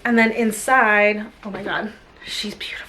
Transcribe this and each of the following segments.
And then inside, oh my God, she's beautiful.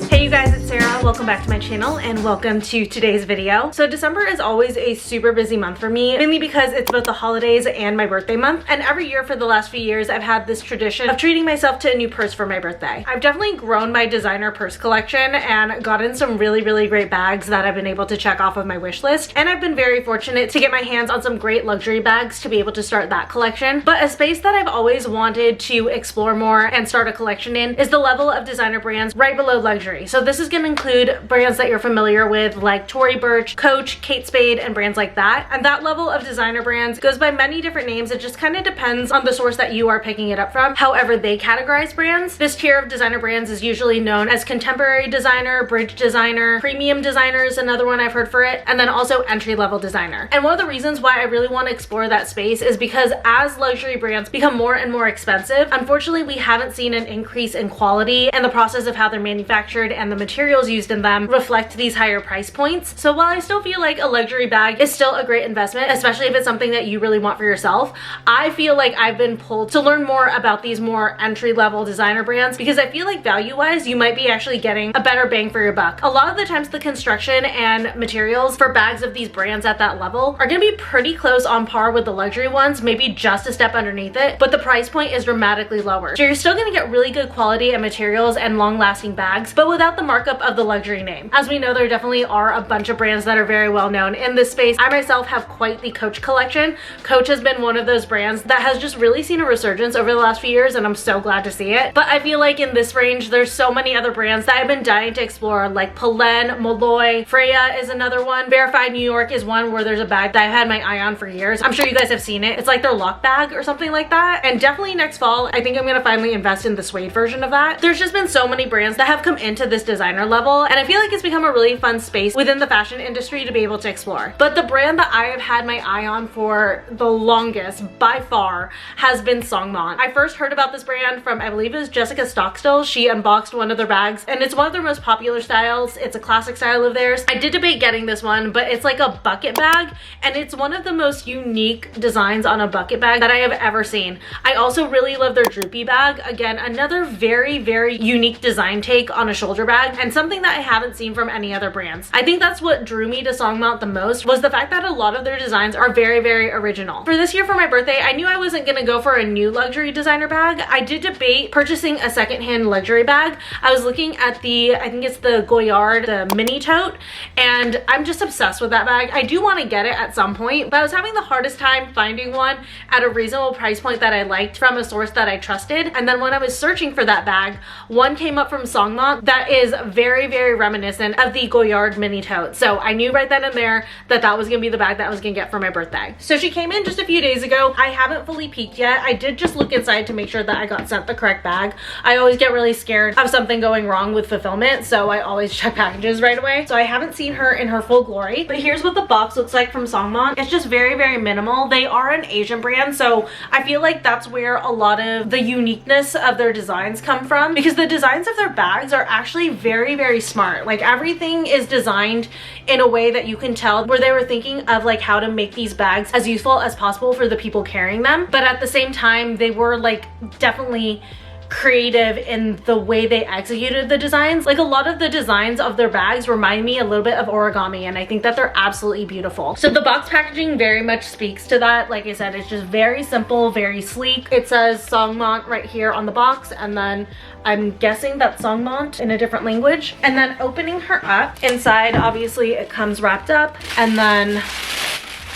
Hey you guys, it's Sarah. Welcome back to my channel and welcome to today's video. So December is always a super busy month for me, mainly because it's both the holidays and my birthday month. And every year for the last few years, I've had this tradition of treating myself to a new purse for my birthday. I've definitely grown my designer purse collection and gotten some really great bags that I've been able to check off of my wish list. And I've been very fortunate to get my hands on some great luxury bags to be able to start that collection. But a space that I've always wanted to explore more and start a collection in is the level of designer brands right below luxury. So this is going to include brands that you're familiar with like Tory Burch, Coach, Kate Spade, and brands like that. And that level of designer brands goes by many different names. It just kind of depends on the source that you are picking it up from, however they categorize brands. This tier of designer brands is usually known as contemporary designer, bridge designer, premium designer is another one I've heard for it, and then also entry-level designer. And one of the reasons why I really want to explore that space is because as luxury brands become more and more expensive, unfortunately we haven't seen an increase in quality and the process of how they're manufactured and the materials used in them reflect these higher price points. So while I still feel like a luxury bag is still a great investment, especially if it's something that you really want for yourself, I feel like I've been pulled to learn more about these more entry-level designer brands because I feel like value-wise, you might be actually getting a better bang for your buck. A lot of the times the construction and materials for bags of these brands at that level are going to be pretty close on par with the luxury ones, maybe just a step underneath it, but the price point is dramatically lower. So you're still going to get really good quality and materials and long-lasting bags, but without the markup of the luxury name. As we know, there definitely are a bunch of brands that are very well known in this space. I myself have quite the Coach collection. Coach has been one of those brands that has just really seen a resurgence over the last few years, and I'm so glad to see it. But I feel like in this range, there's so many other brands that I've been dying to explore, like Polen, Molloy, Freya is another one. Verified New York is one where there's a bag that I've had my eye on for years. I'm sure you guys have seen it. It's like their lock bag or something like that. And definitely next fall, I think I'm gonna finally invest in the suede version of that. There's just been so many brands that have come into this designer level, and I feel like it's become a really fun space within the fashion industry to be able to explore. But the brand that I have had my eye on for the longest by far has been Songmont. I first heard about this brand from, I believe it was Jessica Stockstill. She unboxed one of their bags and it's one of their most popular styles. It's a classic style of theirs. I did debate getting this one, but it's like a bucket bag and it's one of the most unique designs on a bucket bag that I have ever seen. I also really love their droopy bag. Again, another very unique design take on a shoulder bag and something that I haven't seen from any other brands. I think that's what drew me to Songmont the most, was the fact that a lot of their designs are very original. For this year for my birthday, I knew I wasn't gonna go for a new luxury designer bag. I did debate purchasing a secondhand luxury bag. I was looking at the, I think it's the Goyard, the mini tote, and I'm just obsessed with that bag. I do want to get it at some point, but I was having the hardest time finding one at a reasonable price point that I liked from a source that I trusted. And then when I was searching for that bag, one came up from Songmont that is very reminiscent of the Goyard mini tote. So I knew right then and there that that was gonna be the bag that I was gonna get for my birthday. So she came in just a few days ago. I haven't fully peeked yet. I did just look inside to make sure that I got sent the correct bag. I always get really scared of something going wrong with fulfillment, so I always check packages right away. So I haven't seen her in her full glory, but here's what the box looks like from Songmont. It's just very minimal. They are an Asian brand, so I feel like that's where a lot of the uniqueness of their designs come from, because the designs of their bags are actually very smart. Like everything is designed in a way that you can tell where they were thinking of like how to make these bags as useful as possible for the people carrying them, but at the same time they were like definitely creative in the way they executed the designs. Like a lot of the designs of their bags remind me a little bit of origami, and I think that they're absolutely beautiful. So the box packaging very much speaks to that. Like I said, it's just very simple, very sleek. It says Songmont right here on the box, and then I'm guessing that's Songmont in a different language. And then opening her up, inside obviously it comes wrapped up, and then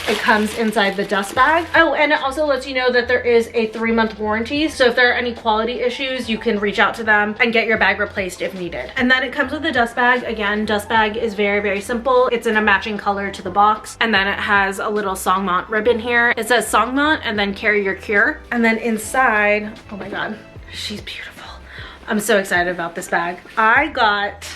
it comes inside the dust bag. Oh, and it also lets you know that there is a 3-month warranty. So if there are any quality issues, you can reach out to them and get your bag replaced if needed. And then it comes with a dust bag. Again, dust bag is very simple. It's in a matching color to the box. And then it has a little Songmont ribbon here. It says Songmont and then carry your cure. And then inside, oh my God, she's beautiful. I'm so excited about this bag. I got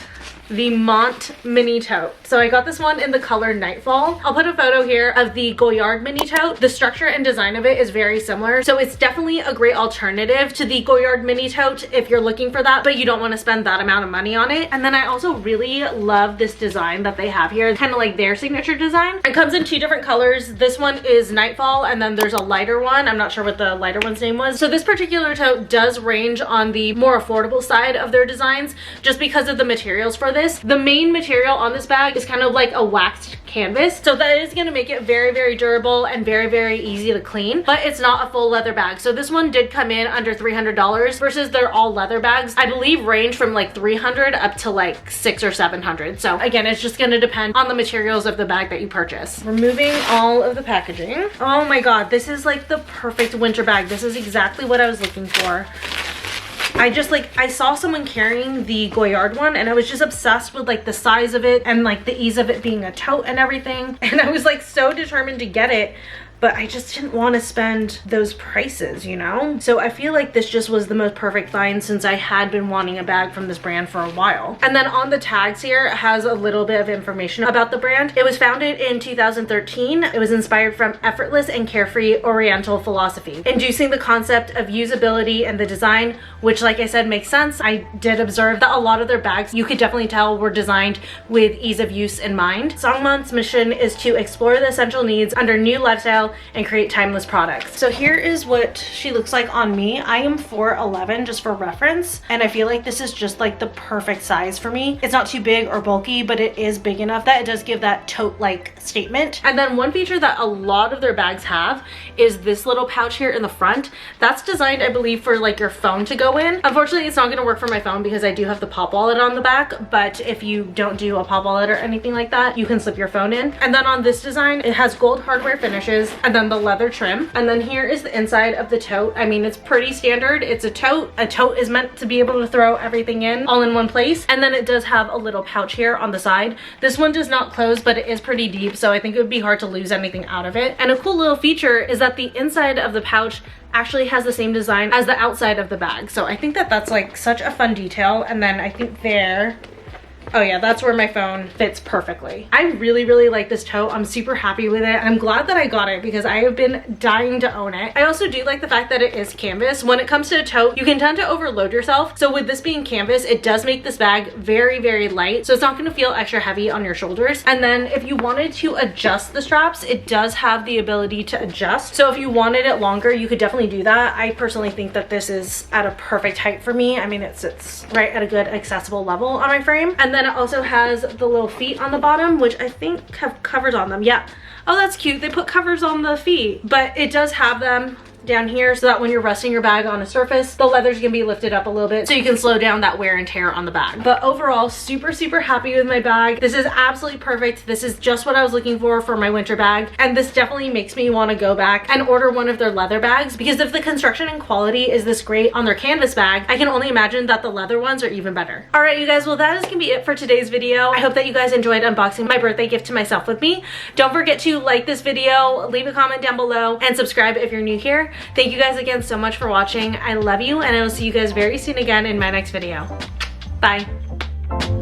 the Mont mini tote. So I got this one in the color Nightfall. I'll put a photo here of the Goyard mini tote. The structure and design of it is very similar, so it's definitely a great alternative to the Goyard mini tote if you're looking for that, but you don't want to spend that amount of money on it. And then I also really love this design that they have here, kind of like their signature design. It comes in 2 different colors. This one is Nightfall, and then there's a lighter one. I'm not sure what the lighter one's name was. So this particular tote does range on the more affordable side of their designs just because of the materials for this. The main material on this bag is kind of like a waxed canvas, so that is going to make it very, very durable and very, very easy to clean, but it's not a full leather bag. So this one did come in under $300 versus their all leather bags, I believe, range from like $300 up to like $600 or $700. So again, it's just going to depend on the materials of the bag that you purchase. Removing all of the packaging. Oh my god, this is like the perfect winter bag. This is exactly what I was looking for. I saw someone carrying the Goyard one and I was just obsessed with like the size of it and like the ease of it being a tote and everything. And I was like so determined to get it, but I just didn't want to spend those prices, you know? So I feel like this just was the most perfect find since I had been wanting a bag from this brand for a while. And then on the tags here, it has a little bit of information about the brand. It was founded in 2013. It was inspired from effortless and carefree Oriental philosophy, inducing the concept of usability and the design, which, like I said, makes sense. I did observe that a lot of their bags, you could definitely tell, were designed with ease of use in mind. Songmont's mission is to explore the essential needs under new lifestyle and create timeless products. So here is what she looks like on me. I am 4'11", just for reference, and I feel like this is just like the perfect size for me. It's not too big or bulky, but it is big enough that it does give that tote-like statement. And then one feature that a lot of their bags have is this little pouch here in the front. That's designed, I believe, for like your phone to go in. Unfortunately, it's not going to work for my phone because I do have the pop wallet on the back, but if you don't do a pop wallet or anything like that, you can slip your phone in. And then on this design, it has gold hardware finishes and then the leather trim. And then here is the inside of the tote. I mean, it's pretty standard. It's a tote. A tote is meant to be able to throw everything in all in one place. And then it does have a little pouch here on the side. This one does not close, but it is pretty deep, so I think it would be hard to lose anything out of it. And a cool little feature is that the inside of the pouch actually has the same design as the outside of the bag. So I think that that's like such a fun detail. And then I think there, oh yeah, that's where my phone fits perfectly. I really, really like this tote. I'm super happy with it. I'm glad that I got it because I have been dying to own it. I also do like the fact that it is canvas. When it comes to a tote, you can tend to overload yourself. So with this being canvas, it does make this bag very, very light. So it's not going to feel extra heavy on your shoulders. And then if you wanted to adjust the straps, it does have the ability to adjust. So if you wanted it longer, you could definitely do that. I personally think that this is at a perfect height for me. I mean, it sits right at a good accessible level on my frame. And then it also has the little feet on the bottom, which I think have covers on them. Yeah. Oh, that's cute. They put covers on the feet, but it does have them down here so that when you're resting your bag on a surface, the leather's gonna be lifted up a little bit so you can slow down that wear and tear on the bag. But overall, super, super happy with my bag. This is absolutely perfect. This is just what I was looking for my winter bag. And this definitely makes me want to go back and order one of their leather bags, because if the construction and quality is this great on their canvas bag, I can only imagine that the leather ones are even better. All right, you guys, well, that is gonna be it for today's video. I hope that you guys enjoyed unboxing my birthday gift to myself with me. Don't forget to like this video, leave a comment down below, and subscribe if you're new here. Thank you guys again so much for watching. I love you, and I will see you guys very soon again in my next video. Bye.